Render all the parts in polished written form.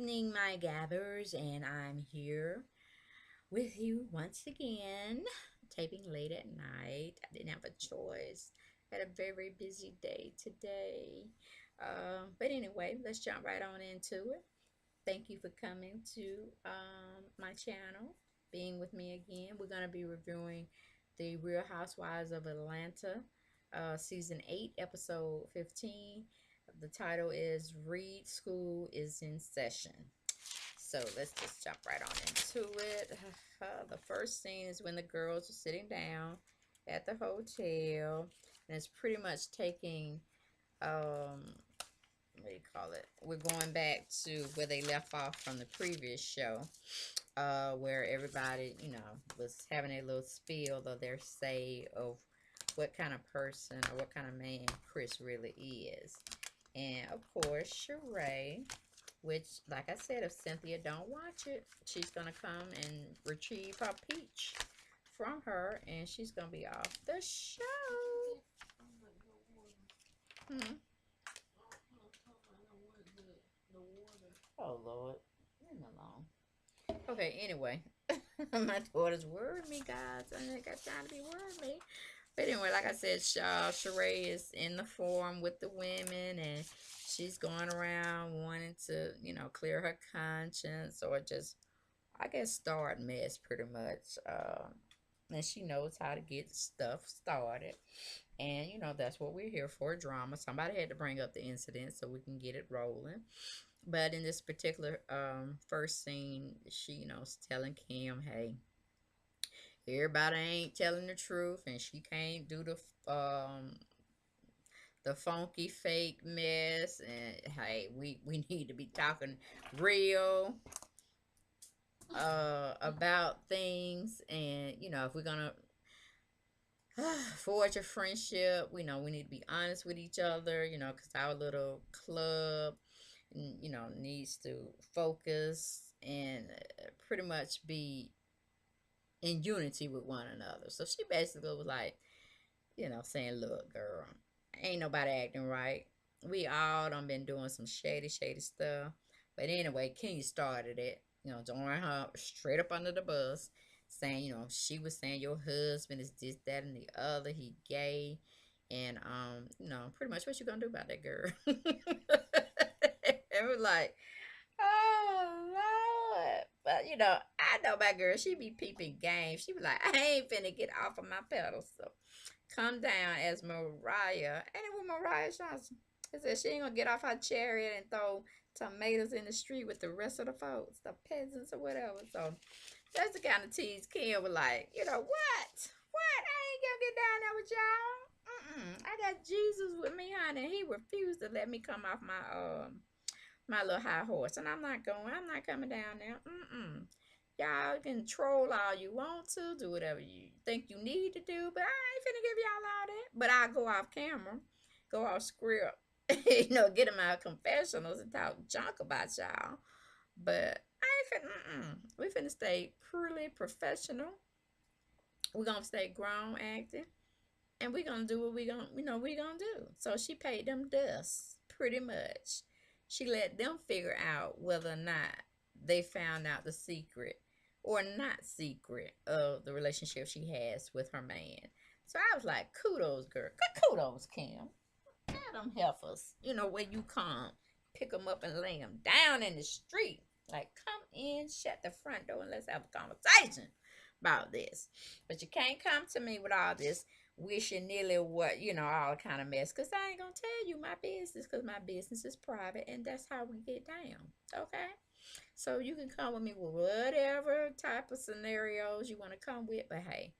evening, my gabbers, and I'm here with you once again, taping late at night. I didn't have a choice. Had a very busy day today. But anyway, let's jump right on into it. Thank you for coming to my channel, being with me again. We're going to be reviewing the Real Housewives of Atlanta, Season 8, Episode 15. The title is Read School is in Session. So let's just jump right on into it. The first scene is when the girls are sitting down at the hotel, and it's pretty much taking what do you call it? We're going back to where they left off from the previous show, where everybody, was having a little spiel of their say of what kind of person or what kind of man Chris really is. And of course, Sheree, which, like I said, if Cynthia don't watch it, she's gonna come and retrieve her peach from her, and she's gonna be off the show. Hmm. Oh Lord, leave me alone. Okay, anyway, my daughter's worried me, guys. I ain't got time to be worried me. But anyway, like I said, Sheree is in the forum with the women, and she's going around wanting to, clear her conscience or just, I guess, start mess pretty much. And she knows how to get stuff started. And, that's what we're here for, drama. Somebody had to bring up the incident so we can get it rolling. But in this particular first scene, she, is telling Kim, hey, everybody ain't telling the truth, and she can't do the funky fake mess. And hey, we need to be talking real about things. And if we're gonna forge a friendship, we need to be honest with each other, because our little club, needs to focus and pretty much be in unity with one another. So she basically was like, saying, look, girl, ain't nobody acting right. We all done been doing some shady, shady stuff. But anyway, Kenya started it, throwing her straight up under the bus, saying, she was saying your husband is this, that, and the other. He gay. And, pretty much what you gonna do about that, girl? It was like, oh Lord. But I know my girl, she be peeping game. She be like, I ain't finna get off of my pedal. So come down as Mariah. Ain't it with Mariah Johnson? It said she ain't gonna get off her chariot and throw tomatoes in the street with the rest of the folks, the peasants or whatever. So that's the kind of tease Kim was like, what? What? I ain't gonna get down there with y'all. I got Jesus with me, honey. He refused to let me come off my little high horse, and I'm not going. I'm not coming down there. Y'all can troll all you want to, do whatever you think you need to do, but I ain't finna give y'all all that. But I'll go off camera, go off script, get in my confessionals and talk junk about y'all. But I ain't finna. We finna stay purely professional. We gonna stay grown acting, and we gonna do what we gonna do. So she paid them dust pretty much. She let them figure out whether or not they found out the secret or not secret of the relationship she has with her man. So I was like, kudos, girl. Kudos, Kim. Get them heifers, where you come. Pick them up and lay them down in the street. Like, come in, shut the front door, and let's have a conversation about this. But you can't come to me with all this wishing nearly what, all kind of mess. Because I ain't going to tell you my business, because my business is private, and that's how we get down. Okay? So you can come with me with whatever type of scenarios you want to come with. But hey,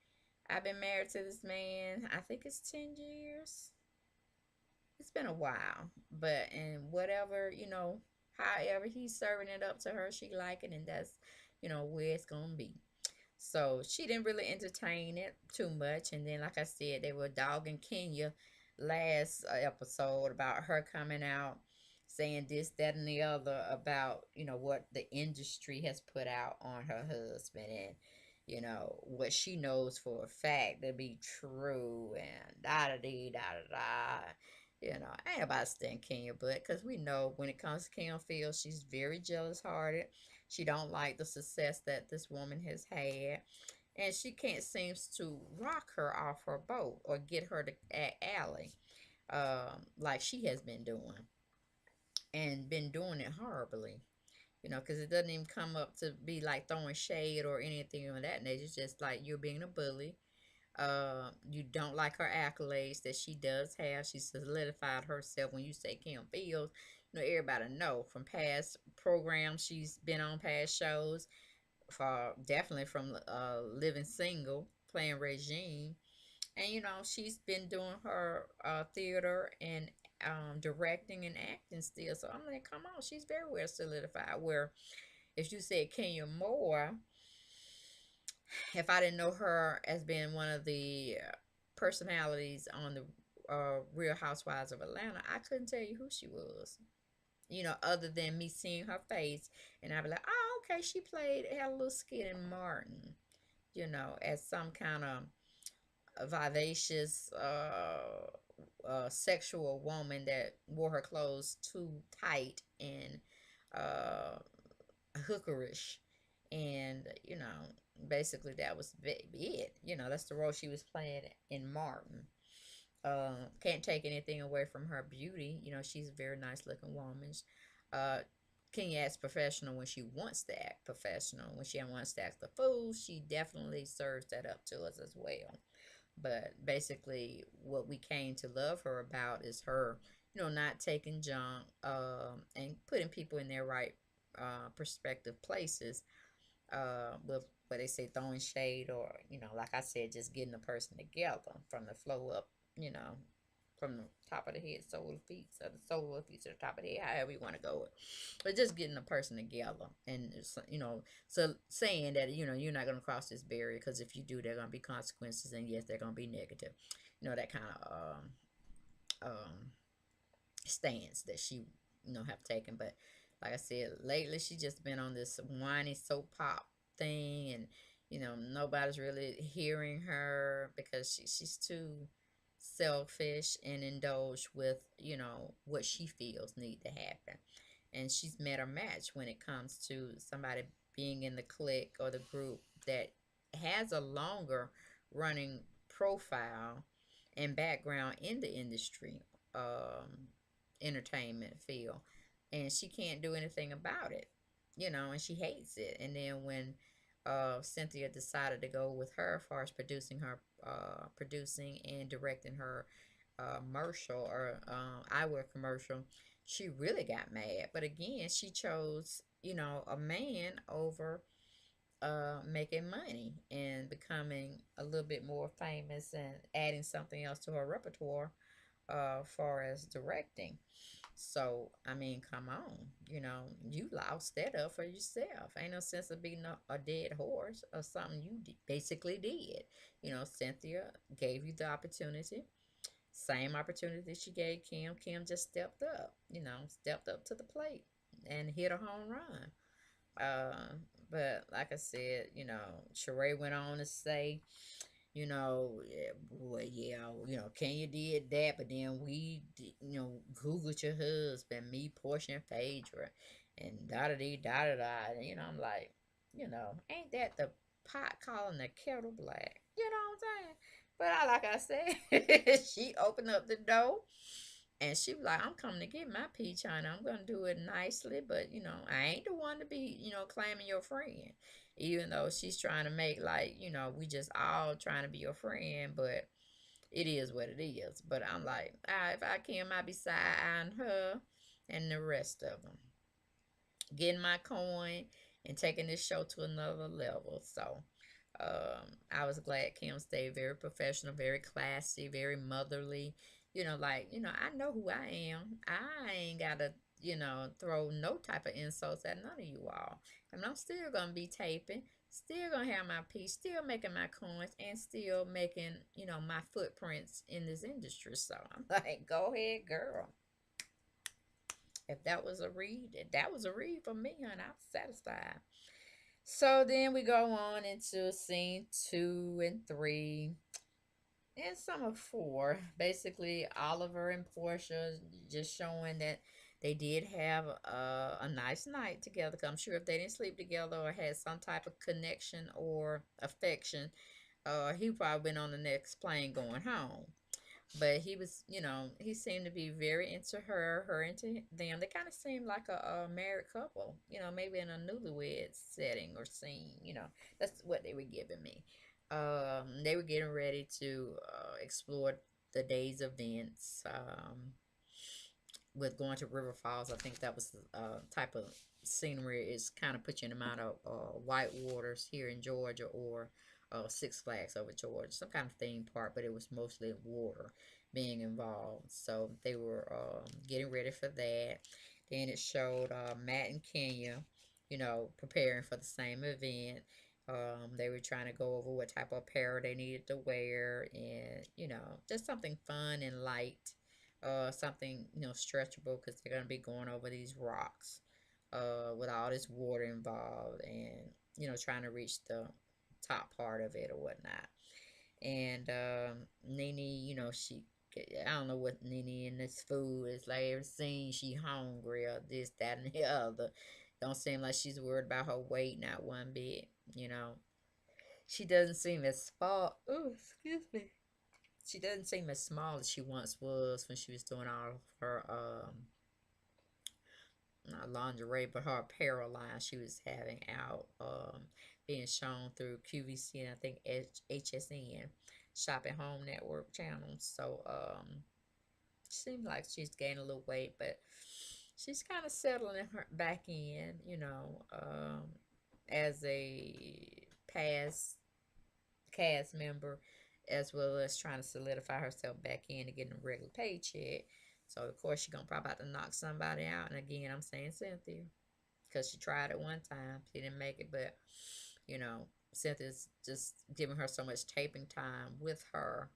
I've been married to this man, I think it's 10 years. It's been a while. But, and whatever, however he's serving it up to her, she like it, and that's, where it's going to be. So she didn't really entertain it too much. And then, like I said, they were dogging Kenya last episode about her coming out saying this, that, and the other about, what the industry has put out on her husband, and, what she knows for a fact to be true, and da da da da da da. Ain't about staying Kenya, but because we know when it comes to Kim Fields, she's very jealous hearted. She don't like the success that this woman has had, and she can't seems to rock her off her boat or get her to alley, like she has been doing, and been doing it horribly. Because it doesn't even come up to be like throwing shade or anything of that nature. It's just like you're being a bully. You don't like her accolades that she does have. She solidified herself. When you say Kim Fields, everybody know from past programs she's been on, past shows, for definitely from Living Single, playing Regine, and she's been doing her theater and directing and acting still. So I'm like, come on, she's very well solidified. Where if you said Kenya Moore, if I didn't know her as being one of the personalities on the Real Housewives of Atlanta, I couldn't tell you who she was. Other than me seeing her face, and I'd be like, oh, okay, she had a little skit in Martin, as some kind of vivacious, sexual woman that wore her clothes too tight and uh, hookerish, and basically that was it. That's the role she was playing in Martin. Can't take anything away from her beauty. She's a very nice looking woman. uh Kenya acts professional when she wants to act professional. When she wants to act the fool, she definitely serves that up to us as well. But basically, what we came to love her about is her, not taking junk, and putting people in their right perspective places, with what they say, throwing shade, or like I said, just getting the person together from the flow up, you know, from the top of the head, sole of the feet, so the sole of the feet to the top of the head, however you want to go with. But just getting the person together, and so saying that you're not going to cross this barrier, because if you do, there are going to be consequences, and yes, they're going to be negative. That kind of stance that she have taken. But like I said, lately she just been on this whiny soap pop thing, and nobody's really hearing her because she's too selfish and indulged with what she feels need to happen. And she's met her match when it comes to somebody being in the clique or the group that has a longer running profile and background in the industry, entertainment field, and she can't do anything about it, and she hates it. And then when Cynthia decided to go with her as far as producing and directing her commercial, or eyewear commercial, she really got mad. But again, she chose a man over making money and becoming a little bit more famous and adding something else to her repertoire, far as directing. So, I mean, come on. You loused that up for yourself. Ain't no sense of being a dead horse or something you basically did. Cynthia gave you the opportunity. Same opportunity she gave Kim. Kim just stepped up to the plate and hit a home run. Uh, but like I said, Sheree went on to say, yeah, boy, yeah, Kenya did that, but then we, Googled your husband, me, Portia, and Phaedra, and da da dee da da da. I'm like, ain't that the pot calling the kettle black? You know what I'm saying? But like I said, she opened up the door. And she was like, I'm coming to get my peach, honey. I'm going to do it nicely. But, I ain't the one to be, claiming your friend. Even though she's trying to make like, we just all trying to be your friend. But it is what it is. But I'm like, if I can, I be side-eyeing her and the rest of them, getting my coin and taking this show to another level. So I was glad Kim stayed very professional, very classy, very motherly. I know who I am. I ain't got to, throw no type of insults at none of you all. And I'm still going to be taping, still going to have my piece, still making my coins, and still making, my footprints in this industry. So I'm like, go ahead, girl. If that was a read, that was a read for me, honey. I was satisfied. So then we go on into scene 2 and 3. And some of four. Basically, Oliver and Portia just showing that they did have a nice night together. 'Cause I'm sure if they didn't sleep together or had some type of connection or affection, he probably been on the next plane going home. But he was, he seemed to be very into her, her into them. They kind of seemed like a married couple, maybe in a newlywed setting or scene. That's what they were giving me. They were getting ready to explore the day's events. With going to River Falls, I think that was the type of scenery is kind of put you in the mind of White Waters here in Georgia or Six Flags over Georgia, some kind of theme park, but it was mostly water being involved. So they were getting ready for that. Then it showed Matt and Kenya, preparing for the same event. They were trying to go over what type of apparel they needed to wear and, just something fun and light, something stretchable because they're gonna be going over these rocks, with all this water involved, and trying to reach the top part of it or whatnot. And Nene, she, I don't know what Nene in this food is like. Ever seen she hungry or this, that, and the other. Don't seem like she's worried about her weight, not one bit. You know, she doesn't seem as small. Oh, excuse me. She doesn't seem as small as she once was when she was doing all of her not lingerie, but her apparel line she was having out, being shown through QVC and I think HSN, Shopping Home Network channels. So seems like she's gained a little weight, but she's kind of settling her back in, as a past cast member, as well as trying to solidify herself back in to getting a regular paycheck. So of course she's gonna probably have to knock somebody out. And again, I'm saying Cynthia because she tried it one time, she didn't make it. But Cynthia's just giving her so much taping time with her,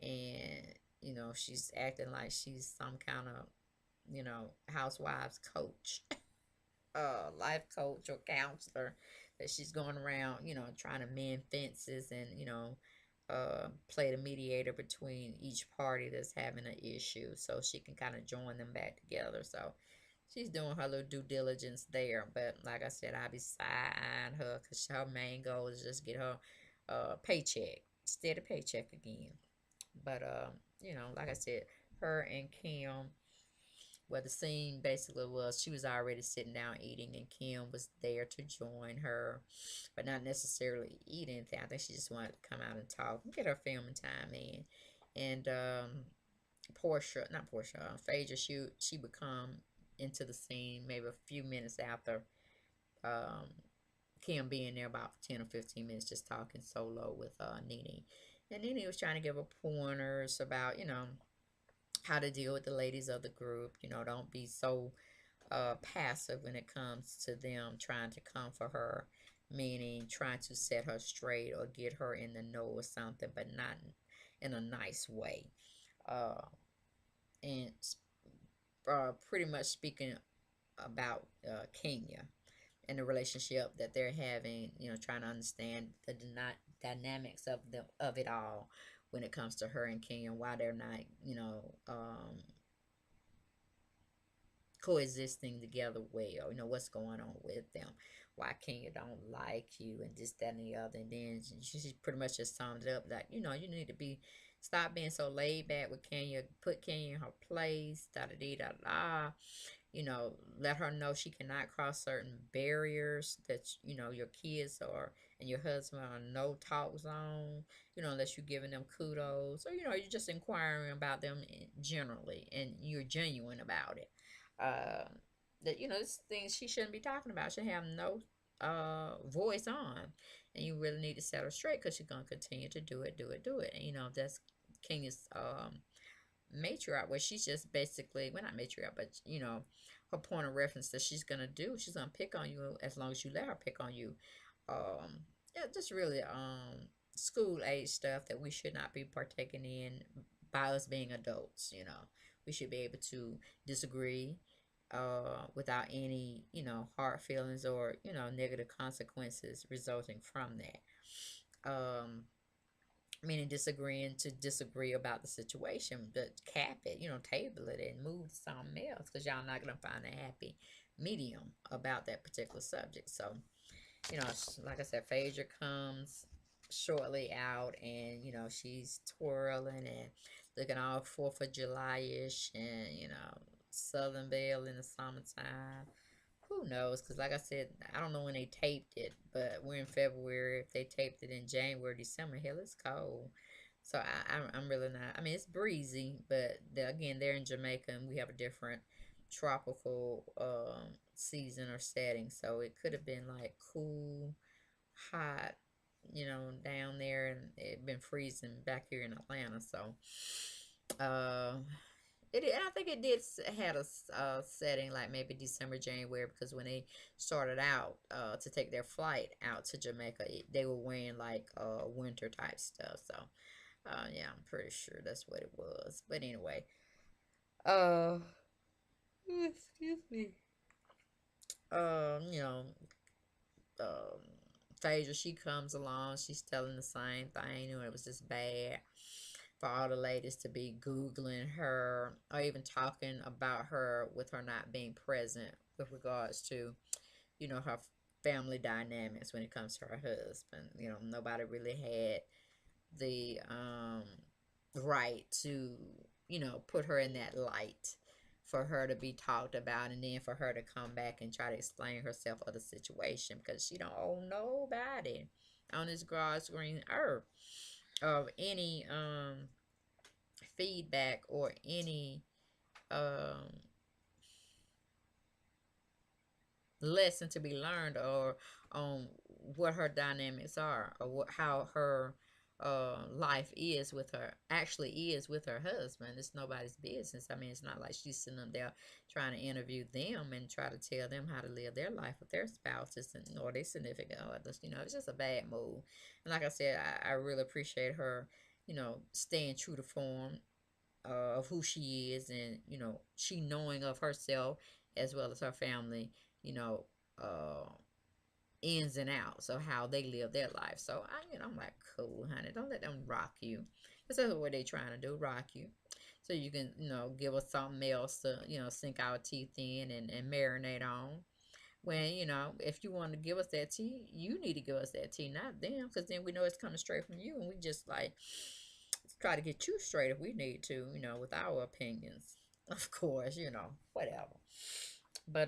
and she's acting like she's some kind of housewives coach, life coach or counselor, that she's going around, trying to mend fences and, play the mediator between each party that's having an issue so she can kind of join them back together. So she's doing her little due diligence there. But like I said, I'll be side-eyeing her because her main goal is just get her paycheck, steady paycheck again. But, like I said, her and Kim, well, the scene basically was she was already sitting down eating, and Kim was there to join her, but not necessarily eat anything. I think she just wanted to come out and talk and get her filming time in. And Portia, not Portia, Phaedra, she would come into the scene maybe a few minutes after um, Kim being there, about 10 or 15 minutes, just talking solo with Nene. And Nene was trying to give her pointers about, how to deal with the ladies of the group. Don't be so passive when it comes to them trying to come for her, meaning trying to set her straight or get her in the know or something, but not in a nice way. Uh, and pretty much speaking about Kenya and the relationship that they're having, trying to understand the dynamics of it all when it comes to her and Kenya, why they're not, coexisting together well. What's going on with them, why Kenya don't like you, and this, that, and the other. And then she pretty much just summed it up that you need to be stop being so laid back with Kenya, put Kenya in her place, da da da da da. Let her know she cannot cross certain barriers that your kids are and your husband are no talk zone. Unless you're giving them kudos or you're just inquiring about them generally and you're genuine about it. uh, that this things she shouldn't be talking about, should have no voice on, and you really need to set her straight because she's gonna continue to do it, do it, do it. And that's Kenya's matriarch, where she's just basically, well, not matriarch, but her point of reference that she's gonna do, she's gonna pick on you as long as you let her pick on you. Yeah, just really school age stuff that we should not be partaking in by us being adults. We should be able to disagree without any hard feelings or negative consequences resulting from that. meaning disagreeing to disagree about the situation, but cap it, table it and move to something else because y'all not gonna find a happy medium about that particular subject. So, like I said, Phaedra comes shortly out, and she's twirling and looking all Fourth of July ish, and Southern Belle in the summertime. Who knows? Because, like I said, I don't know when they taped it, but we're in February. If they taped it in January, December, hell, it's cold. So I'm really not. I mean, it's breezy, but again, they're in Jamaica, and we have a different tropical season or setting. So it could have been like cool, hot, down there, and it been freezing back here in Atlanta. So, uh, I think it did had a setting like maybe December, January, because when they started out to take their flight out to Jamaica, they were wearing like winter type stuff. So, yeah, I'm pretty sure that's what it was. But anyway, uh, excuse me. You know, um, Phaedra, she comes along, she's telling the same thing, it was just bad for all the ladies to be Googling her or even talking about her with her not being present with regards to, her family dynamics when it comes to her husband. Nobody really had the right to, put her in that light for her to be talked about and then for her to come back and try to explain herself or the situation because she don't owe nobody on this God's green earth of any feedback or any um lesson to be learned or on what her dynamics are or how her life is with her actually is with her husband. It's nobody's business. I mean, it's not like she's sitting up there trying to interview them and try to tell them how to live their life with their spouses and or their significant others. It's just a bad move. And like I said, I really appreciate her, staying true to form of who she is, and she knowing of herself as well as her family, you know uh ins and outs of how they live their life. So I'm like, cool, honey, don't let them rock you, because that's what they trying to do, rock you, so you can give us something else to sink our teeth in and marinate on. When if you want to give us that tea, you need to give us that tea, not them, because then we know it's coming straight from you, and we just like try to get you straight if we need to, with our opinions. Of course, whatever. But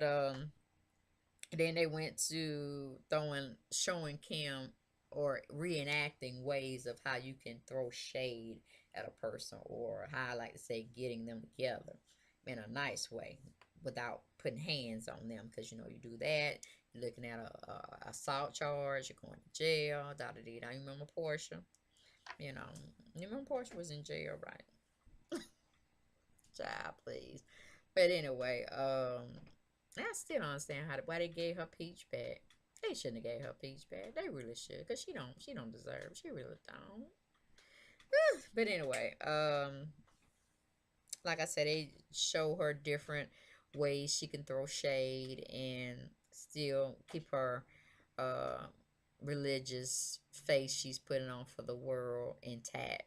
then they went to showing Kim or reenacting ways of how you can throw shade at a person, or how I like to say, getting them together in a nice way without putting hands on them, because you do that, you're looking at a assault charge, you're going to jail, da da da. You remember Portia? You know, you remember Portia was in jail, right? Child, please. But anyway, I still don't understand why they gave her Peach back. They shouldn't have gave her Peach back. They really should, cause she don't deserve. She really don't. But anyway, like I said, they show her different ways she can throw shade and still keep her uh religious face she's putting on for the world intact.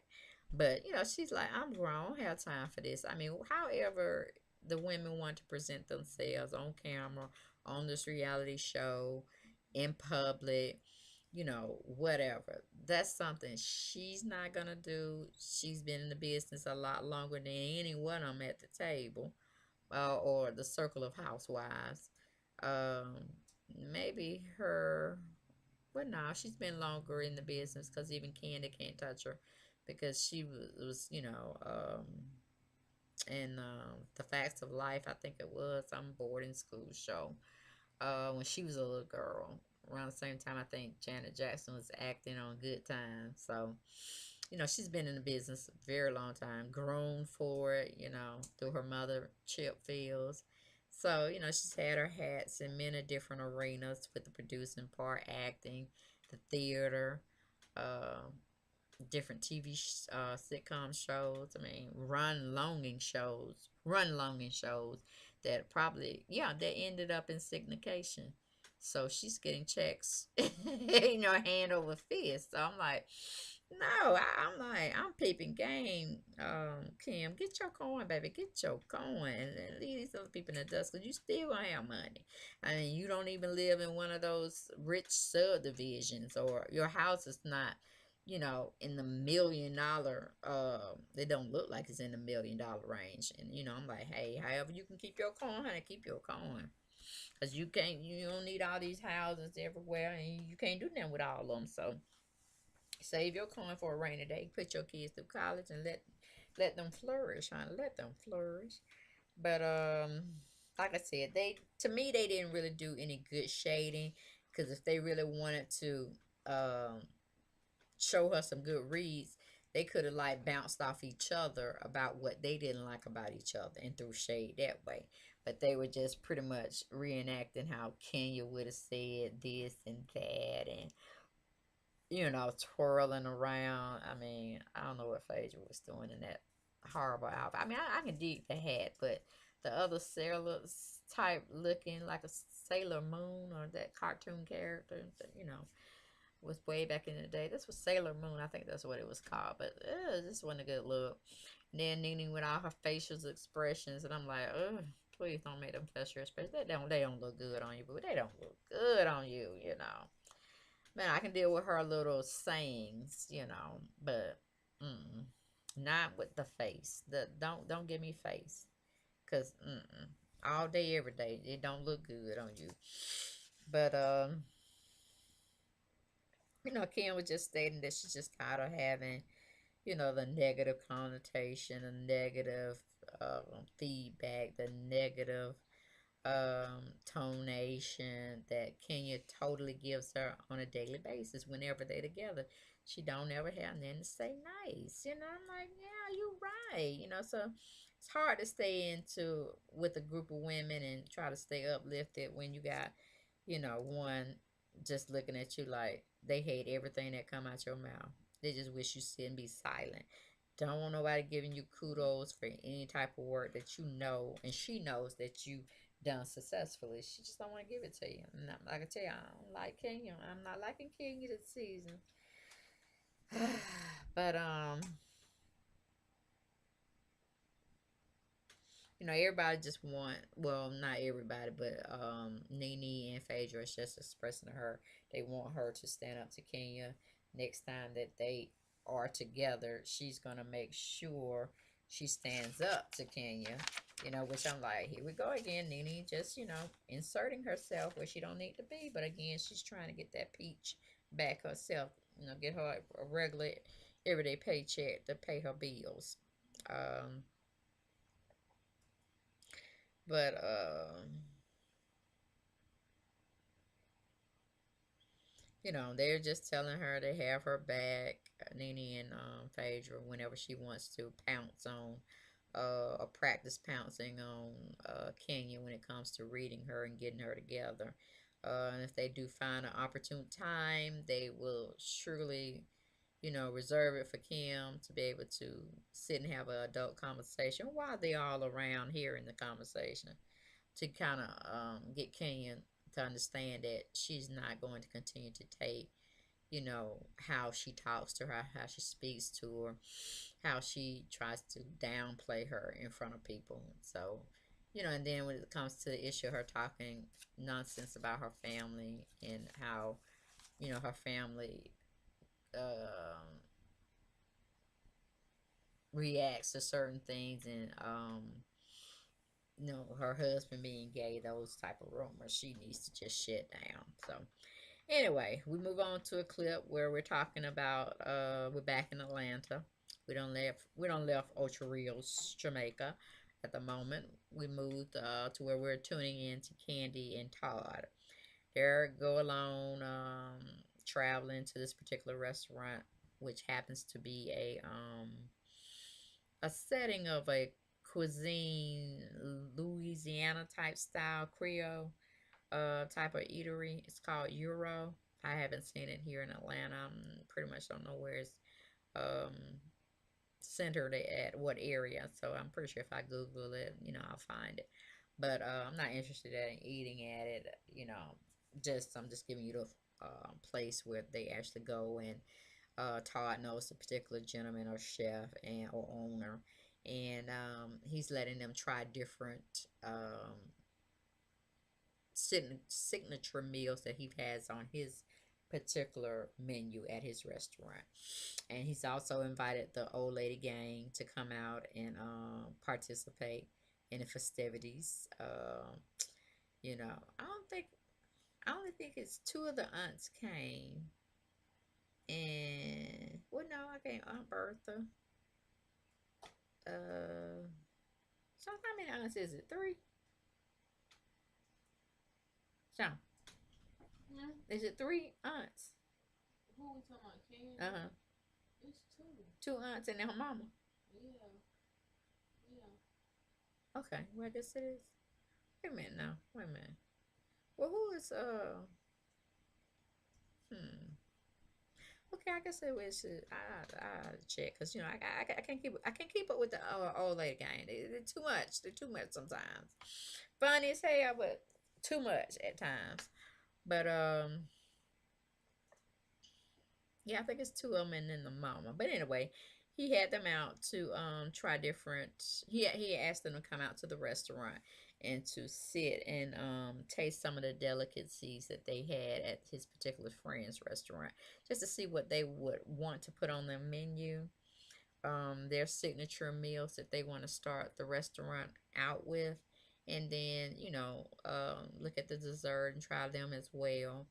But she's like, I'm grown, I don't have time for this. I mean, however the women want to present themselves on camera, on this reality show, in public, whatever. That's something she's not gonna do. She's been in the business a lot longer than any one of them at the table, or the circle of housewives. Um, maybe her. Well, no, she's been longer in the business because even Candy can't touch her because she was in the Facts of Life. I think it was some boarding school show when she was a little girl. Around the same time, I think Janet Jackson was acting on Good Times. So, she's been in the business a very long time, grown for it, through her mother, Chip Fields. So, she's had her hats in many different arenas with the producing part, acting, the theater, uh, different TV sitcom shows. I mean, run longing shows that probably, yeah, that ended up in syndication. So she's getting checks, hand over fist. So I'm like, No, I'm like, I'm peeping game. Kim, get your coin, baby. Get your coin. And leave these other people in the dust because you still gonna have money. I mean, you don't even live in one of those rich subdivisions, or your house is not, in the $1 million. They don't look like it's in the $1 million range. And I'm like, hey, however you can keep your coin, honey, keep your coin. Cause you don't need all these houses everywhere, and you can't do nothing with all of them. So save your coin for a rainy day. Put your kids through college and let them flourish, honey. Let them flourish. But like I said, they to me they didn't really do any good shading. Because if they really wanted to um show her some good reads, they could have like bounced off each other about what they didn't like about each other and threw shade that way. But they were just pretty much reenacting how Kenya would have said this and that, and twirling around. I mean, I don't know what Phaedra was doing in that horrible outfit. I mean, I can dig the hat, but the other sailor type looking like a Sailor Moon or that cartoon character, was way back in the day. This was Sailor Moon, I think that's what it was called. But this wasn't a good look. And then Nene with all her facial expressions, and I'm like, please don't make them facial expressions. They don't look good on you, but they don't look good on you. Man, I can deal with her little sayings, but not with the face. Don't give me face, cause all day every day it don't look good on you. But Kim was just stating that she's just tired of having the negative connotation, the negative feedback, the negative tonation that Kenya totally gives her on a daily basis whenever they're together. She don't ever have nothing to say nice. I'm like, yeah, you right. So it's hard to stay into with a group of women and try to stay uplifted when you got, one just looking at you like they hate everything that come out your mouth. They just wish you sit and be silent. Don't want nobody giving you kudos for any type of work that you know, and she knows that you done successfully. She just don't want to give it to you. And like I tell you, I don't like Kenya. I'm not liking Kenya this season. But everybody just want, well, not everybody, but Nene and Phaedra is just expressing to her they want her to stand up to Kenya next time that they are together. She's gonna make sure she stands up to Kenya. Which I'm like, here we go again. Nene just, inserting herself where she don't need to be. But again, she's trying to get that peach back herself. Get her a regular everyday paycheck to pay her bills. Um, but they're just telling her they have her back, Nene and Phaedra, whenever she wants to pounce on or practice pouncing on Kenya when it comes to reading her and getting her together. And if they do find an opportune time, they will surely, reserve it for Kim to be able to sit and have an adult conversation while they're all around hearing the conversation, to kind of get Kenya to understand that she's not going to continue to take, how she talks to her, how she speaks to her, how she tries to downplay her in front of people. So, and then when it comes to the issue of her talking nonsense about her family and how, her family reacts to certain things, and her husband being gay, those type of rumors, she needs to just shut down. So anyway, we move on to a clip where we're talking about we're back in Atlanta. We don't left Ocho Rios, Jamaica at the moment. We moved to where we're tuning in to Candy and Todd. They're go along traveling to this particular restaurant, which happens to be a setting of a cuisine, Louisiana type style Creole type of eatery. It's called Euro. I haven't seen it here in Atlanta. I pretty much don't know where it's um centered at, what area. So I'm pretty sure if I Google it, I'll find it. But I'm not interested in eating at it. I'm just giving you the place where they actually go and Todd knows a particular gentleman or chef and or owner, and he's letting them try different signature meals that he has on his particular menu at his restaurant. And he's also invited the old lady gang to come out and participate in the festivities. You know, I only think it's two of the aunts came, and well, no, I can't. Aunt Bertha. Uh, so how many aunts is it? Three. So Hmm? is it three aunts? Who we talking about? Ken? Uh huh. It's two. Two aunts and her mama. Yeah. Yeah. Okay, well I guess it is. Wait a minute now. Wait a minute. Well, who is Hmm. Okay, I guess it was. I check because you know I can't keep up with the old lady gang. They're too much. They're too much sometimes. Funny as hell, but too much at times. But yeah, I think it's two of them and then the mama. But anyway, he had them out to try different. He asked them to come out to the restaurant and to sit and taste some of the delicacies that they had at his particular friend's restaurant, just to see what they would want to put on their menu. Their signature meals that they want to start the restaurant out with, and then look at the dessert and try them as well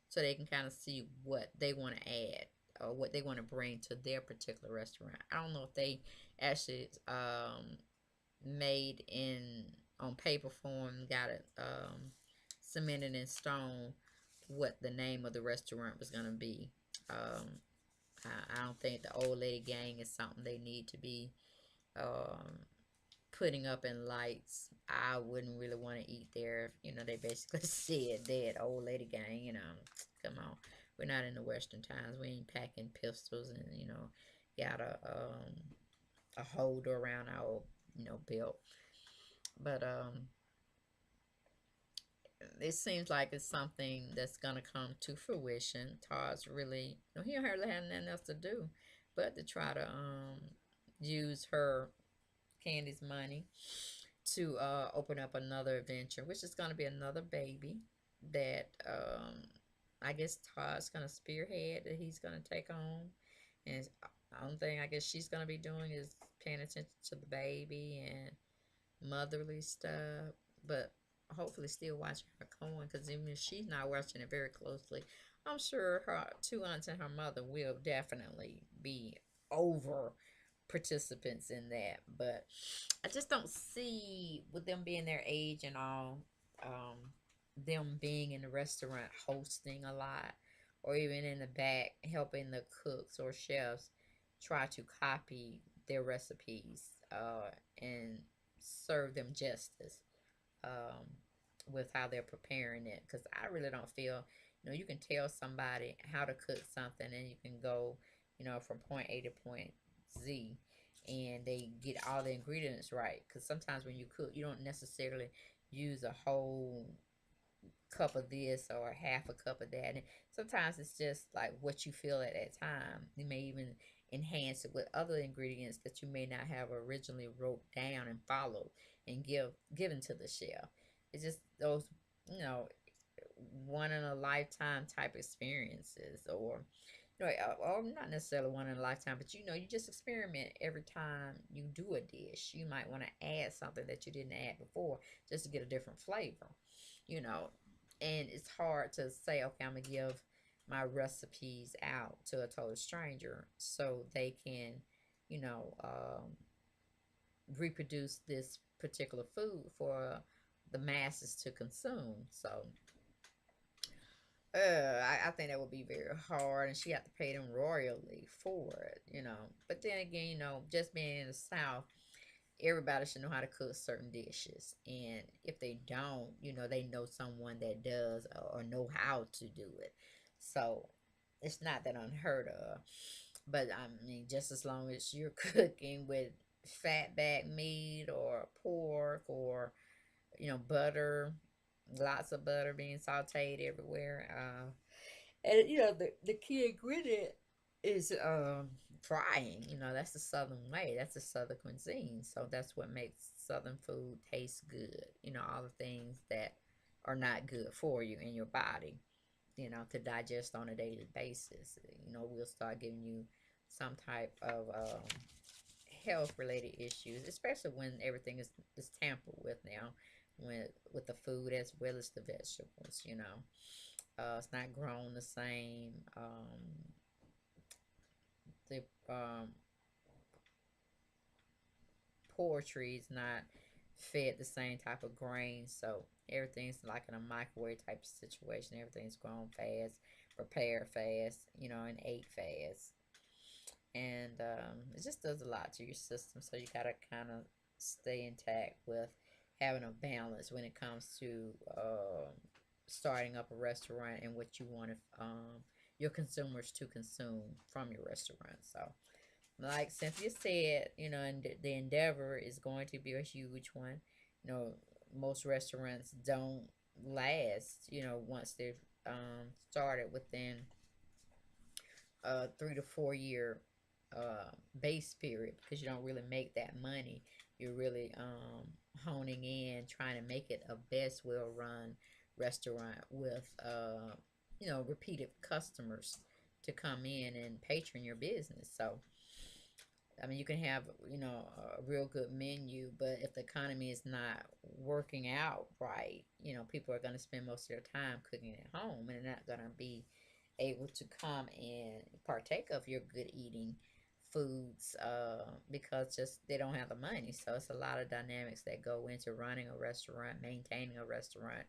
so they can kind of see what they want to add or what they want to bring to their particular restaurant. I don't know if they actually made in on paper form, got it cemented in stone what the name of the restaurant was going to be. Um, I don't think the old lady gang is something they need to be um, putting up in lights. I wouldn't really want to eat there. You know, they basically said that old lady gang. You know, come on, we're not in the Western times. We ain't packing pistols and got a holder around our belt. But it seems like it's something that's gonna come to fruition. Todd's really, he don't hardly have nothing else to do, but to try to use her Candy's money to open up another adventure, which is going to be another baby that I guess Todd's going to spearhead that he's going to take on. And the only thing I guess she's going to be doing is paying attention to the baby and motherly stuff, but hopefully still watching her coin because even if she's not watching it very closely, I'm sure her two aunts and her mother will definitely be over participants in that. But I just don't see with them being their age and all, them being in the restaurant hosting a lot or even in the back helping the cooks or chefs try to copy their recipes and serve them justice um, with how they're preparing it. Because I really don't feel, you can tell somebody how to cook something and you can go, from point A to point Z and they get all the ingredients right. Because sometimes when you cook, you don't necessarily use a whole cup of this or half a cup of that. And sometimes it's just like what you feel at that time. You may even enhance it with other ingredients that you may not have originally wrote down and followed and given to the chef. It's just those, you know, one in a lifetime type experiences or not necessarily one in a lifetime, but you just experiment every time you do a dish. You might want to add something that you didn't add before just to get a different flavor, you know. And it's hard to say, okay, I'm gonna give my recipes out to a total stranger so they can, reproduce this particular food for the masses to consume. So I think that would be very hard, and she had to pay them royally for it. But then again, just being in the South, everybody should know how to cook certain dishes, and if they don't, they know someone that does or know how to do it. So it's not that unheard of. But I mean, just as long as you're cooking with fat back meat or pork or butter, lots of butter being sauteed everywhere. And the key ingredient. is frying. You know, that's the southern way. That's the southern cuisine. So that's what makes southern food taste good. You know, all the things that are not good for you in your body, you know, to digest on a daily basis. You know, we'll start giving you some type of health related issues, especially when everything is tampered with now, with the food as well as the vegetables. You know, it's not grown the same. The poultry is not fed the same type of grain, so everything's like in a microwave type of situation. Everything's grown fast, prepared fast, you know, and ate fast. And it just does a lot to your system. So you gotta kind of stay intact with having a balance when it comes to starting up a restaurant and what you want your consumers to consume from your restaurant. So, like Cynthia said, you know, and the endeavor is going to be a huge one. You know, most restaurants don't last. You know, once they've started within 3 to 4 year uh, base period, because you don't really make that money. You're really honing in, trying to make it a best well run restaurant with you know, repeated customers to come in and patron your business. So I mean, you can have, you know, a real good menu, but if the economy is not working out right, you know, people are going to spend most of their time cooking at home and they're not going to be able to come and partake of your good eating foods because just they don't have the money. So it's a lot of dynamics that go into running a restaurant, maintaining a restaurant,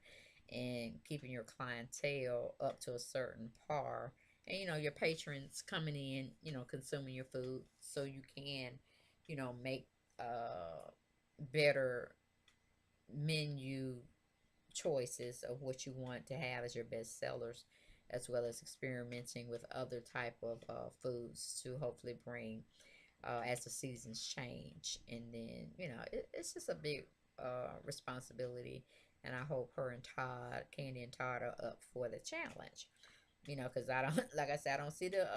and keeping your clientele up to a certain par, and you know, your patrons coming in, you know, consuming your food so you can, you know, make better menu choices of what you want to have as your best sellers, as well as experimenting with other type of foods to hopefully bring as the seasons change. And then, you know, it's just a big responsibility, and I hope her and Todd, Candy and Todd, are up for the challenge. You know, because I don't, like I said, I don't see the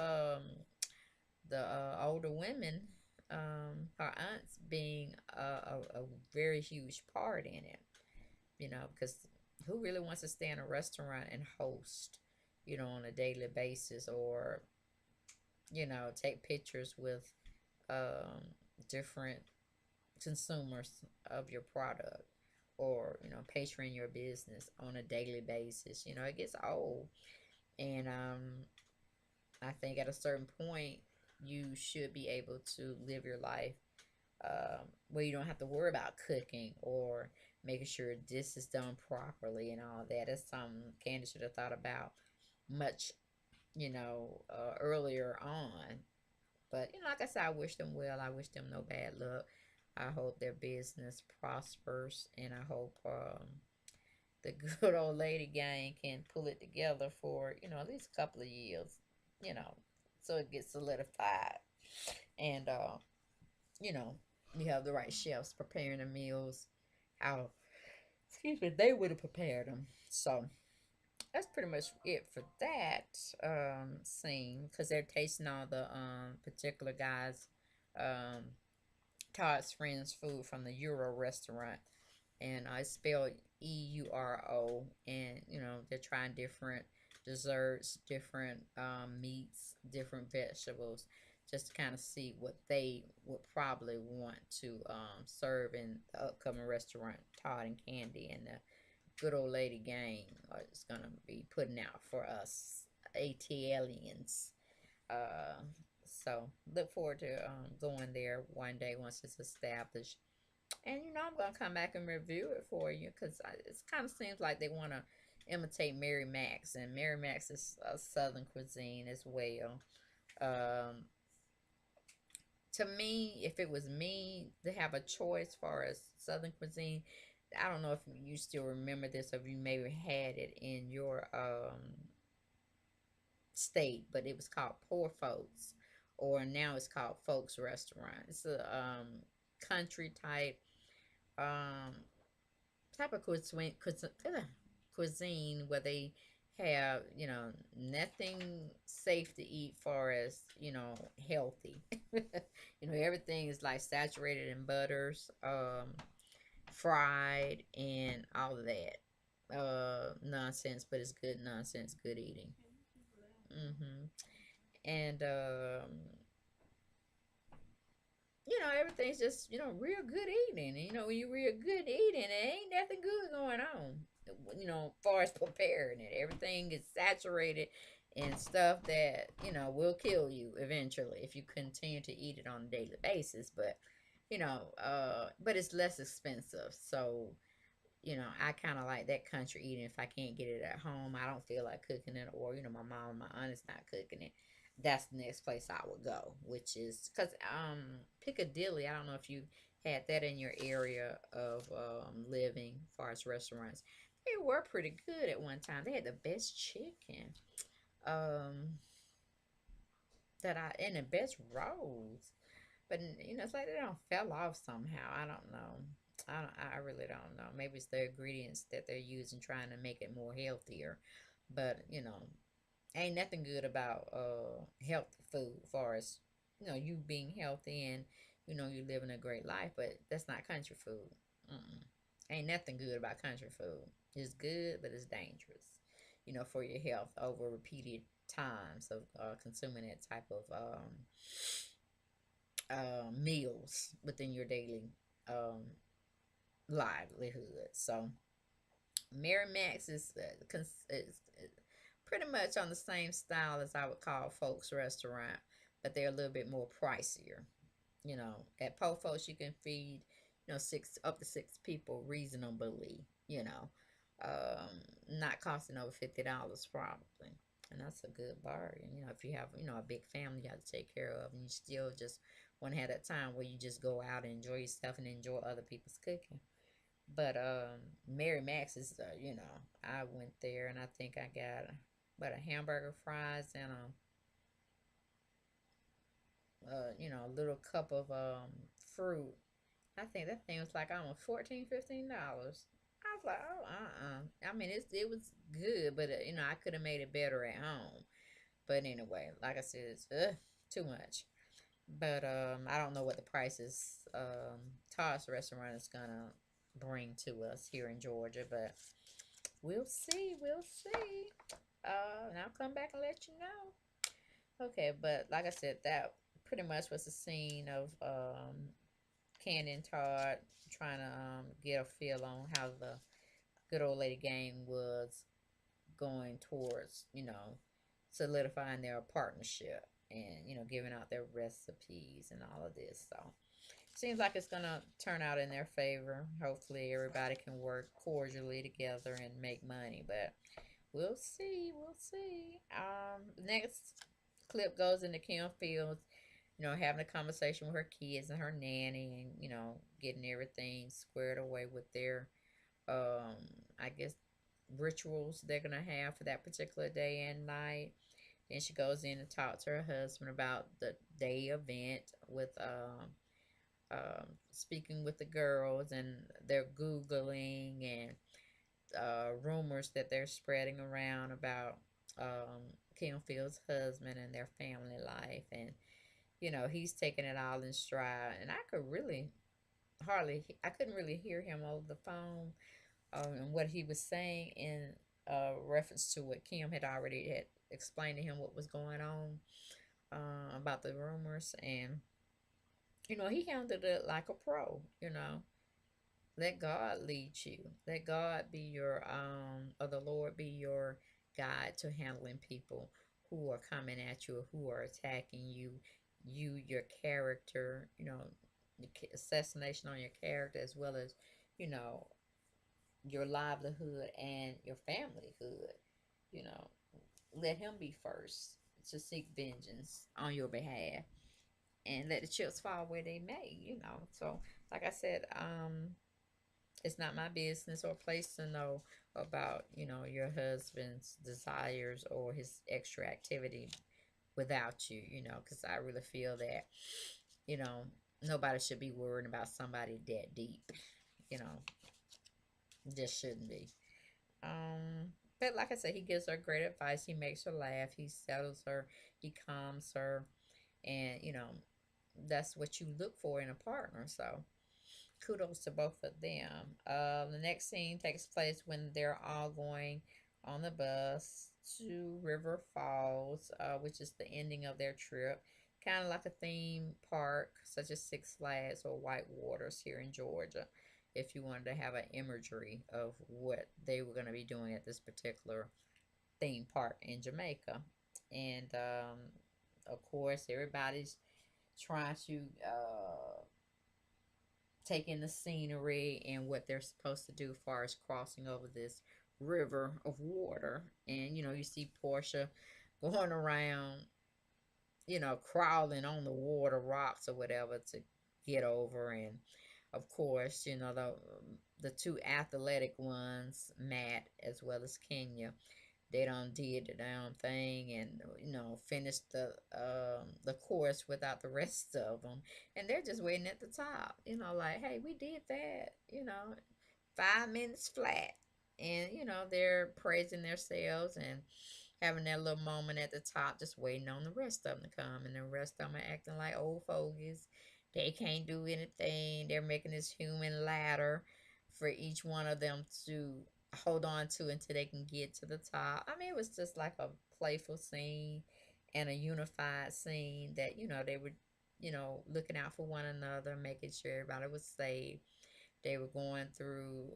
older women, our aunts, being a very huge part in it. You know, because who really wants to stay in a restaurant and host, you know, on a daily basis, or you know, take pictures with um, different consumers of your product, or you know, patron your business on a daily basis. You know, it gets old, and I think at a certain point, you should be able to live your life where you don't have to worry about cooking or making sure this is done properly and all that. That's something Candy should have thought about much, you know, earlier on. But, you know, like I said, I wish them well. I wish them no bad luck. I hope their business prospers, and I hope the good old lady gang can pull it together for, you know, at least a couple of years, you know, so it gets solidified. And, you know, you have the right chefs preparing the meals, how, excuse me, they would have prepared them. So that's pretty much it for that scene, because they're tasting all the particular guys, um, Todd's friends' food from the Euro restaurant, and I spelled EURO, and you know, they're trying different desserts, different meats, different vegetables, just to kind of see what they would probably want to serve in the upcoming restaurant Todd and Candy and the good old lady gang is gonna be putting out for us ATLians. Uh, so look forward to going there one day once it's established. And you know, I'm gonna come back and review it for you, because it kind of seems like they want to imitate Mary Max, and Mary Max is a Southern cuisine as well. Um, to me, if it was me to have a choice as far as Southern cuisine, I don't know if you still remember this, or if you maybe had it in your state, but it was called Poor Folks, or now it's called Folks Restaurant. It's a country um, type of cuisine where they have, nothing safe to eat far as, healthy. Everything is like saturated in butters, fried and all of that. Nonsense, but it's good nonsense, good eating. Hmm. And everything's just, real good eating. And, when you real good eating, it ain't nothing good going on. Far as preparing it, everything is saturated in stuff that, will kill you eventually if you continue to eat it on a daily basis. But it's less expensive. So, I kind of like that country eating. If I can't get it at home, I don't feel like cooking it, or my mom or my aunt is not cooking it. That's the next place I would go, which is because Piccadilly. I don't know if you had that in your area of living, as far as restaurants. They were pretty good at one time. They had the best chicken, um, that I and the best rolls. But it's like they don't fell off somehow. I don't know. I really don't know. Maybe it's the ingredients that they're using trying to make it more healthier. But ain't nothing good about healthy food as far as you being healthy and you living a great life. But that's not country food. Mm-mm. Ain't nothing good about country food. It's good, but it's dangerous. For your health over repeated times of consuming that type of meals within your daily um, livelihood. So Mary Max is pretty much on the same style as I would call Folks Restaurant, but they're a little bit more pricier. At Po Folks you can feed six up to six people reasonably. Not costing over $50 probably. And that's a good bargain. If you have, a big family you have to take care of, and you still just want to have that time where you just go out and enjoy yourself and enjoy other people's cooking. But Mary Max is, I went there and I think I got a hamburger, fries, and a little cup of fruit. I think that thing was like almost $14, $15. I was like, oh, I mean, it was good, but I could have made it better at home. But anyway, like I said, it's too much. But I don't know what the prices Todd's restaurant is gonna bring to us here in Georgia, but we'll see. We'll see. And I'll come back and let you know. Okay, but like I said, that pretty much was the scene of Candy and Todd trying to get a feel on how the good old lady gang was going towards, solidifying their partnership and, giving out their recipes and all of this. So seems like it's gonna turn out in their favor. Hopefully everybody can work cordially together and make money, but we'll see. We'll see. Next clip goes into Kim Fields, having a conversation with her kids and her nanny, and getting everything squared away with their, um, I guess, rituals they're gonna have for that particular day and night. Then she goes in and talks to her husband about the day event with speaking with the girls, and they're googling and rumors that they're spreading around about Kim Field's husband and their family life, and he's taking it all in stride. And I couldn't really hear him over the phone, and what he was saying in reference to what Kim had already had explained to him what was going on about the rumors. And he handled it like a pro. Let God lead you. Let God be your or the Lord be your guide to handling people who are coming at you or who are attacking you. Your character, the assassination on your character, as well as, you know, your livelihood and your familyhood. You know, let Him be first to seek vengeance on your behalf, and let the chips fall where they may. So like I said, it's not my business or place to know about your husband's desires or his extra activity without you. Because I really feel that you know nobody should be worrying about somebody that deep. you know just shouldn't be. um But like I said, he gives her great advice. He makes her laugh. He settles her. He calms her. And, that's what you look for in a partner. So kudos to both of them. The next scene takes place when they're all going on the bus to River Falls, which is the ending of their trip. Kind of like a theme park, such as Six Flags or White Waters here in Georgia, if you wanted to have an imagery of what they were going to be doing at this particular theme park in Jamaica. And of course, everybody's trying to take in the scenery and what they're supposed to do as far as crossing over this river of water. And you see Portia going around, crawling on the water rocks or whatever to get over. And of course, the two athletic ones, Matt as well as Kenya, they done did the damn thing and finished the course without the rest of them, and they're just waiting at the top, like, hey, we did that, 5 minutes flat, and they're praising themselves and having that little moment at the top, just waiting on the rest of them to come, and the rest of them are acting like old fogies. They can't do anything. They're making this human ladder for each one of them to hold on to until they can get to the top. I mean, it was just like a playful scene and a unified scene that, they were, looking out for one another, making sure everybody was safe. They were going through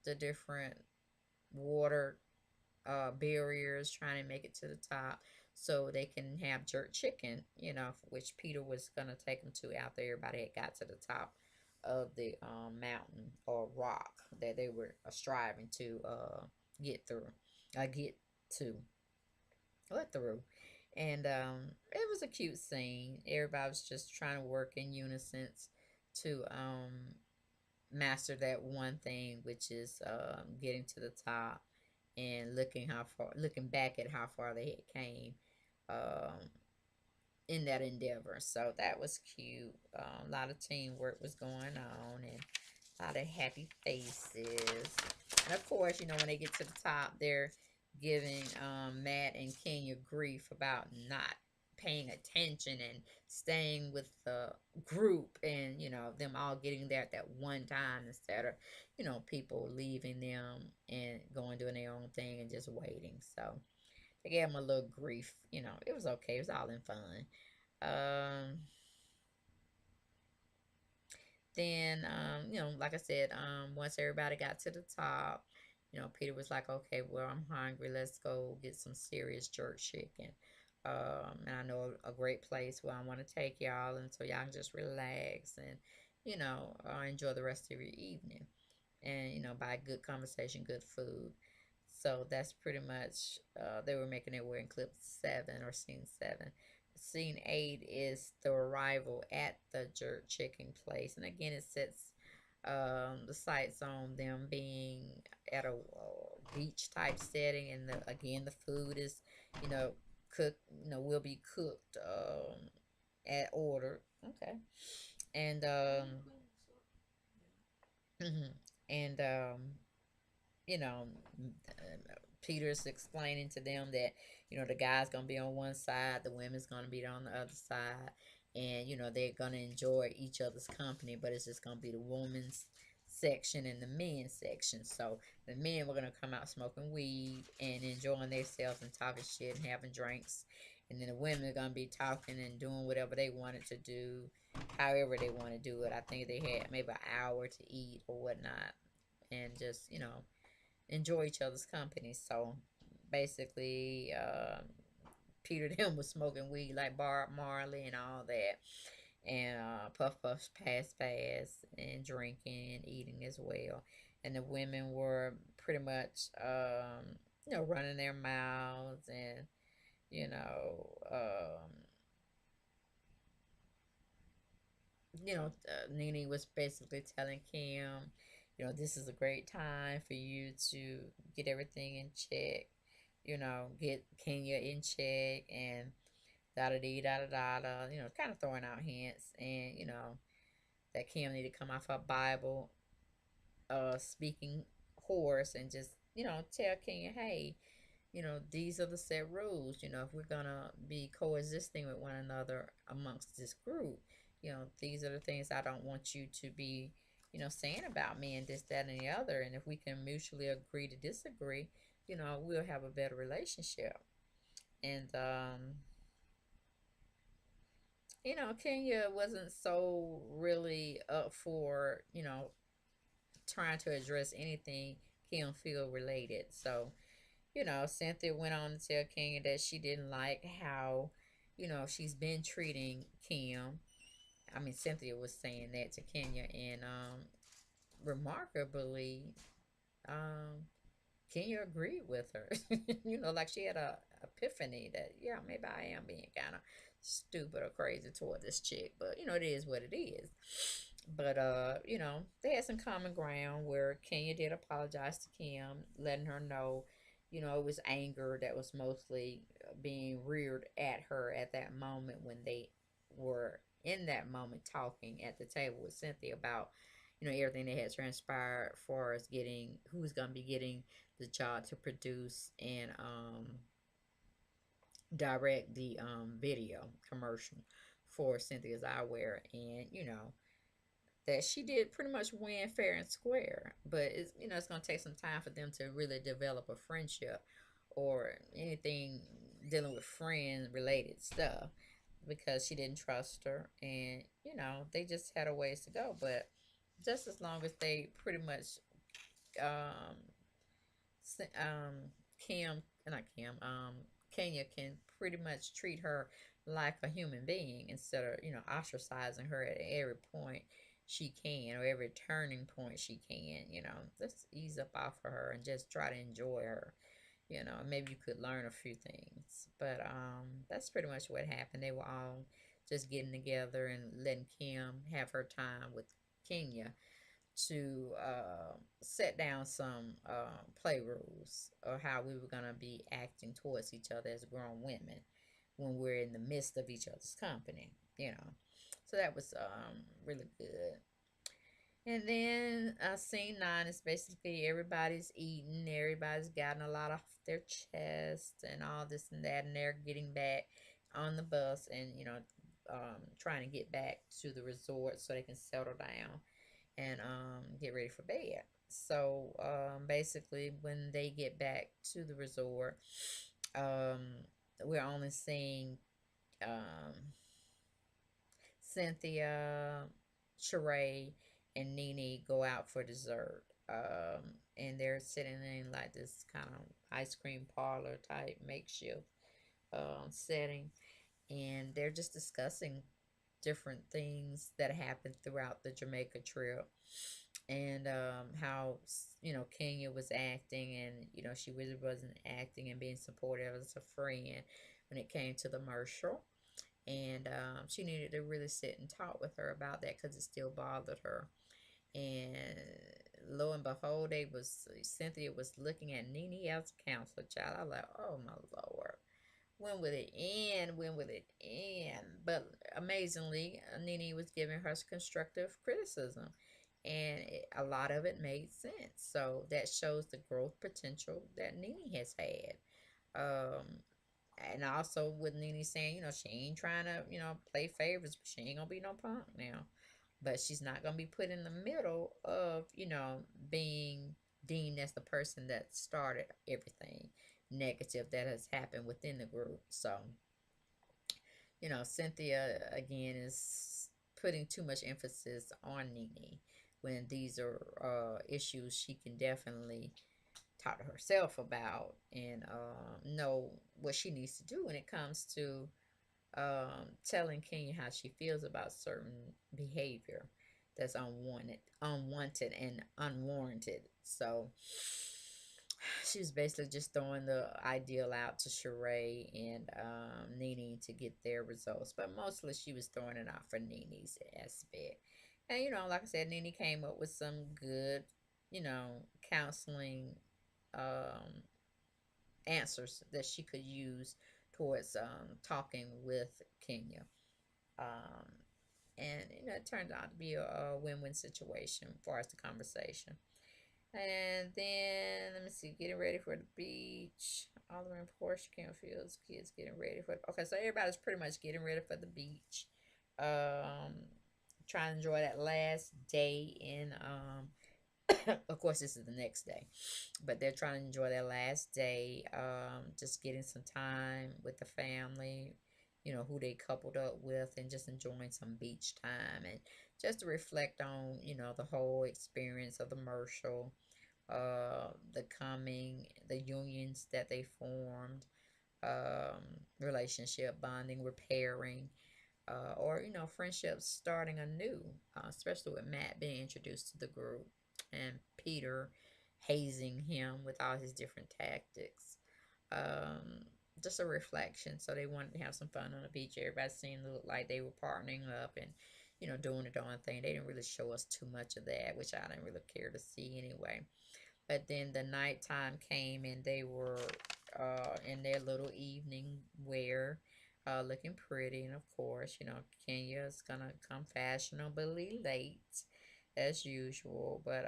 the different water barriers, trying to make it to the top so they can have jerk chicken, which Peter was going to take them to after everybody had got to the top of the mountain or rock that they were striving to get through, get to, let through. And it was a cute scene. Everybody was just trying to work in unison to master that one thing, which is getting to the top and looking back at how far they had came um, in that endeavor. So that was cute. A lot of teamwork was going on and a lot of happy faces. And of course, when they get to the top, they're giving Matt and Kenya grief about not paying attention and staying with the group, and them all getting there at that one time instead of people leaving them and going doing their own thing and just waiting. So they gave them a little grief. It was okay. It was all in fun. um then like I said, once everybody got to the top, Peter was like, okay, well, I'm hungry, let's go get some serious jerk chicken. And I know a great place where I want to take y'all, and so y'all can just relax and enjoy the rest of your evening, and buy good conversation, good food. So that's pretty much, they were making their way in clip 7 or scene 7. Scene 8 is the arrival at the jerk chicken place, and again, it sets the sights on them being at a beach type setting, and again, the food is, you know, cooked, will be cooked at order. Okay, and mhm. and you know, Peter's explaining to them that the guy's gonna be on one side, the women's gonna be on the other side, and they're gonna enjoy each other's company, but it's just gonna be the woman's section and the men's section. So the men were gonna come out smoking weed and enjoying themselves and talking shit and having drinks, and then the women are gonna be talking and doing whatever they wanted to do, however they want to do it. I think they had maybe an hour to eat or whatnot, and just enjoy each other's company. So basically, Peter them was smoking weed like Bob Marley and all that, and Puff Puff Pass Pass and drinking and eating as well. And the women were pretty much, running their mouths and you know, um, Nene was basically telling Kim, this is a great time for you to get everything in check, get Kenya in check, and da da dee da da da da, kind of throwing out hints, and that Kim need to come off her Bible speaking horse and just tell Kenya, hey, these are the set rules. If we're gonna be coexisting with one another amongst this group, these are the things I don't want you to be, saying about me and this, that, and the other. And if we can mutually agree to disagree, we'll have a better relationship. And Kenya wasn't so really up for, trying to address anything Kim Field related. So, Cynthia went on to tell Kenya that she didn't like how, she's been treating Kim. I mean, Cynthia was saying that to Kenya, and remarkably, um, Kenya agreed with her. Like she had a epiphany that, yeah, maybe I am being kind of stupid or crazy toward this chick, but it is what it is. But they had some common ground where Kenya did apologize to Kim, letting her know, it was anger that was mostly being reared at her at that moment when they were in that moment talking at the table with Cynthia about, everything that had transpired for us getting who's gonna be getting the job to produce and direct the video commercial for Cynthia's eyewear, and that she did pretty much win fair and square. But it's gonna take some time for them to really develop a friendship or anything dealing with friend related stuff because she didn't trust her, and they just had a ways to go. But just as long as they pretty much um Kim, not Kim, Kenya can pretty much treat her like a human being instead of, ostracizing her at every point she can or every turning point she can, just ease up off of her and just try to enjoy her, and maybe you could learn a few things. But that's pretty much what happened. They were all just getting together and letting Kim have her time with Kenya to set down some play rules or how we were going to be acting towards each other as grown women when we're in the midst of each other's company. So that was really good. And then scene 9 is basically everybody's eating, everybody's gotten a lot off their chest and all this and that, and they're getting back on the bus and, trying to get back to the resort so they can settle down and get ready for bed. So basically, when they get back to the resort, um, we're only seeing um, Cynthia, Sheree, and Nene go out for dessert. And they're sitting in like this kind of ice cream parlor type makeshift setting, and they're just discussing different things that happened throughout the Jamaica trip, and how Kenya was acting, and she really wasn't acting and being supportive as a friend when it came to the Marshall, and she needed to really sit and talk with her about that because it still bothered her. And lo and behold, Cynthia was looking at Nene as a counselor child. I was like, oh my lord, when would it end? When would it end? But amazingly, Nene was giving her constructive criticism, and a lot of it made sense. So that shows the growth potential that Nene has had. Um, and also with Nene saying, she ain't trying to, play favorites, but she ain't gonna be no punk now. But she's not gonna be put in the middle of, being deemed as the person that started everything negative that has happened within the group. So, Cynthia again is putting too much emphasis on Nene when these are issues she can definitely talk to herself about and know what she needs to do when it comes to telling Kenya how she feels about certain behavior that's unwanted and unwarranted. So she was basically just throwing the ideal out to Sheree and Nene to get their results, but mostly she was throwing it out for Nene's aspect. And like I said, Nene came up with some good, counseling um, answers that she could use towards talking with Kenya. Um, and it turned out to be a win-win situation as far as the conversation. And then let me see, getting ready for the beach. Oliver and Portia Canfield's kids getting ready for. Okay, so everybody's pretty much getting ready for the beach. Um, trying to enjoy that last day in. Of course, this is the next day, but they're trying to enjoy their last day. Just getting some time with the family. You know who they coupled up with, and just enjoying some beach time and just to reflect on the whole experience of the Marshall, the coming, the unions that they formed, relationship bonding, repairing, or friendships starting anew, especially with Matt being introduced to the group and Peter hazing him with all his different tactics. Um, just a reflection. So they wanted to have some fun on the beach. Everybody seemed to look like they were partnering up and doing the darn thing. They didn't really show us too much of that, which I didn't really care to see anyway. But then the nighttime came and they were in their little evening wear, looking pretty. And of course, Kenya's gonna come fashionably late as usual. But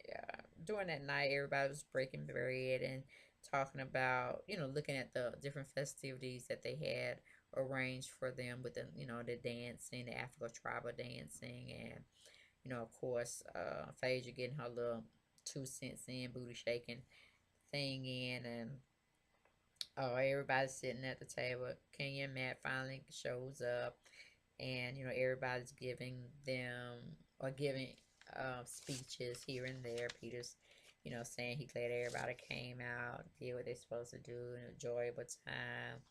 yeah, during that night, everybody was breaking bread and talking about, looking at the different festivities that they had arranged for them with the dancing, the Afro tribal dancing, and of course, Phaedra getting her little 2 cents in, booty shaking thing in, and everybody's sitting at the table. Kenya and Matt finally shows up, and everybody's giving them or giving speeches here and there. Peter's saying he glad everybody came out, did what they're supposed to do, an enjoyable time.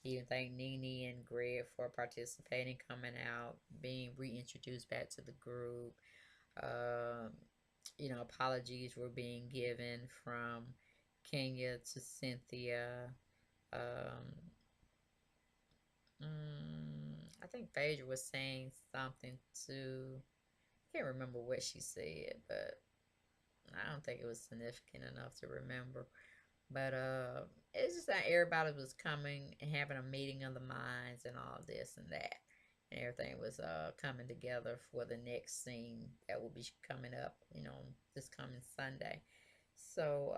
He even thanked Nene and Greg for participating, coming out, being reintroduced back to the group. Um, apologies were being given from Kenya to Cynthia. Um, I think Phaedra was saying something to, I can't remember what she said, but I don't think it was significant enough to remember. But it's just that everybody was coming and having a meeting of the minds and all this and that. And everything was coming together for the next scene that will be coming up, this coming Sunday. So,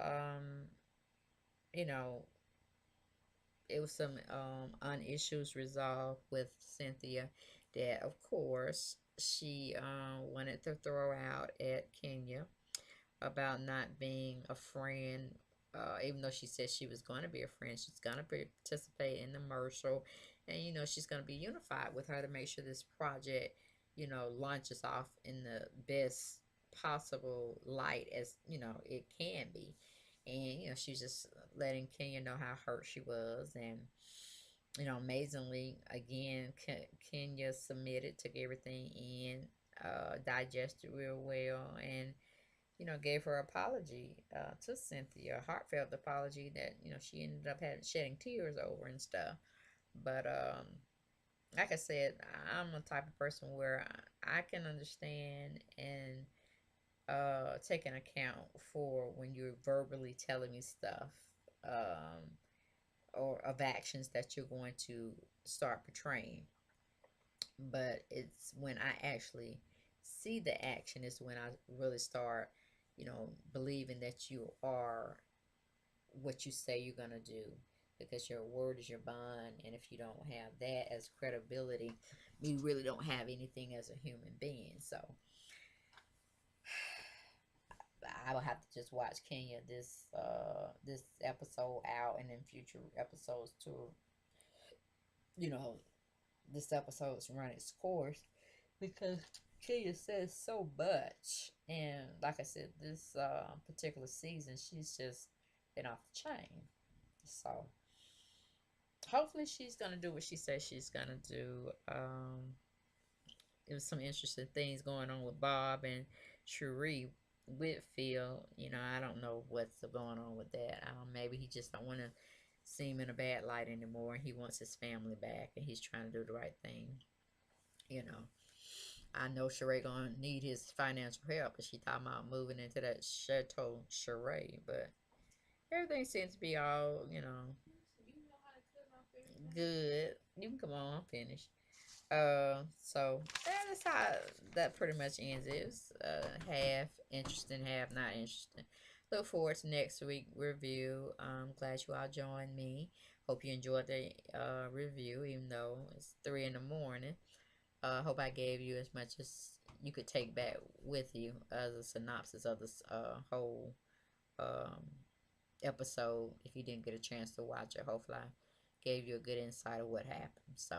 you know, it was some on issues resolved with Cynthia that, of course, she wanted to throw out at Kenya about not being a friend. Even though she said she was going to be a friend, she's going to participate in the Marshall, and she's going to be unified with her to make sure this project, launches off in the best possible light as it can be. And she's just letting Kenya know how hurt she was, and amazingly, again, Kenya submitted, took everything in, digested real well, and gave her apology to Cynthia, a heartfelt apology that she ended up having shedding tears over and stuff. But like I said, I'm the type of person where I can understand and take an account for when you're verbally telling me stuff, um, or of actions that you're going to start portraying. But it's when I actually see the action is when I really start, believing that you are what you say you're going to do, because your word is your bond. And if you don't have that as credibility, you really don't have anything as a human being. So I will have to just watch Kenya this episode out, and then future episodes to you know this episode's run its course, because Kenya says so much. And like I said, this particular season, she's just been off the chain. So hopefully she's gonna do what she says she's gonna do. There was some interesting things going on with Bob and Cherie Whitfield. I don't know what's going on with that. Maybe he just don't want to seem in a bad light anymore. He wants his family back, and he's trying to do the right thing. You know, I know Sheree gonna need his financial help, but she talking about moving into that chateau Sheree. But everything seems to be all You know how to cut my favorite thing? good. You can come on, finish. So that is how that pretty much ends. It was half interesting, half not interesting. Look forward to next week review. Glad you all joined me. Hope you enjoyed the review, even though it's 3 in the morning. Hope I gave you as much as you could take back with you as a synopsis of this whole um, episode. If you didn't get a chance to watch it, hopefully I gave you a good insight of what happened. So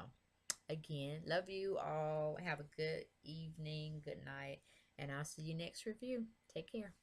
again, love you all. Have a good evening, good night, and I'll see you next review. Take care.